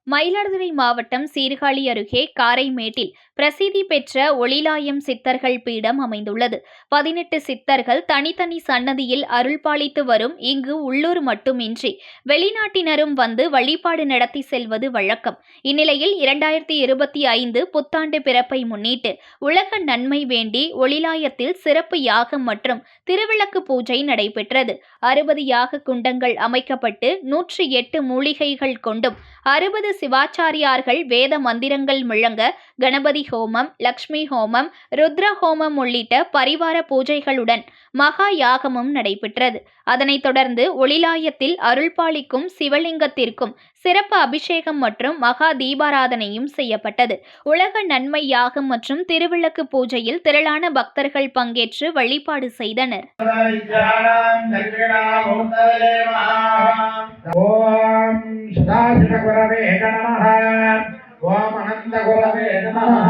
மயிலாடுதுறை மாவட்டம் சீர்காழி அருகே காரைமேட்டில் பிரசித்தி பெற்ற ஒளிலாயம் சித்தர்கள் பீடம் அமைந்துள்ளது. 18 சித்தர்கள் தனித்தனி சன்னதியில் அருள்பாலித்து வரும் இங்கு உள்ளூர் மட்டுமின்றி வெளிநாட்டினரும் வந்து வழிபாடு நடத்தி செல்வது வழக்கம். இந்நிலையில் 2025 புத்தாண்டு பிறப்பை முன்னிட்டு உலக நன்மை வேண்டி ஒளிலாயத்தில் சிறப்பு யாகம் மற்றும் திருவிளக்கு பூஜை நடைபெற்றது. 60 யாக குண்டங்கள் அமைக்கப்பட்டு 108 மூலிகைகள் கொண்டும் 60 சிவாச்சாரியார்கள் வேத மந்திரங்கள் முழங்க கணபதி ஹோமம், லக்ஷ்மி ஹோமம், ருத்ர ஹோமம் உள்ளிட்ட பரிவார பூஜைகளுடன் மகா யாகமும் நடைபெற்றது. அதனைத் தொடர்ந்து ஒளிலாயத்தில் அருள்பாலிக்கும் சிவலிங்கத்திற்கும் சிறப்பு அபிஷேகம் மற்றும் மகா தீபாராதனையும் செய்யப்பட்டது. உலக நன்மை யாகம் மற்றும் திருவிளக்கு பூஜையில் திரளான பக்தர்கள் பங்கேற்று வழிபாடு செய்தனர். ஓம் அனந்த குரவே நமஹ.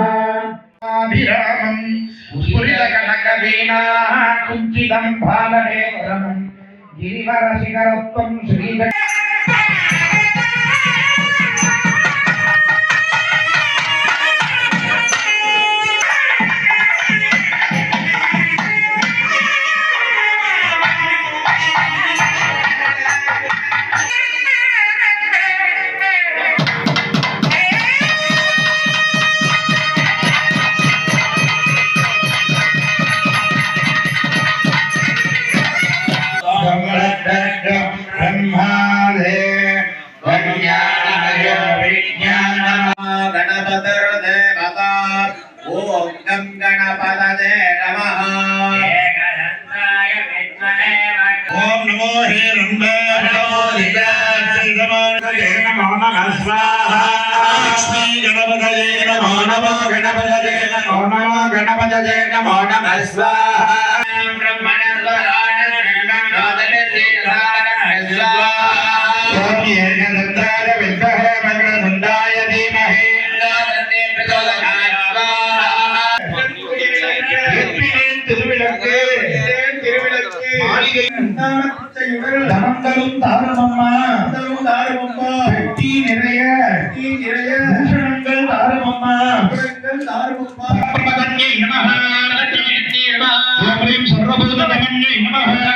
அபிராமம் புரித கனக வீணா குஞ்சிதம் பாலநேத்ரம் கிரிவர சிகரத்வம் ஸ்ரீ ब्रह्मादे वज्ञानमय विज्ञानम गणपतिर्देवता ओम गं गणपतये नमः ओम नमो हिरण्मये नमो दिव्याय नमो नमः स्वाहा लक्ष्मी गणपतये नमो नमो गणपतये नमो नमो गणपतये नमो नमः स्वाहा தமங்களும் தாரமம்மா பெட்டி நிறைய பூஷணங்கள் தாரமம்மா சர்வபூத நமன்யை நமஹ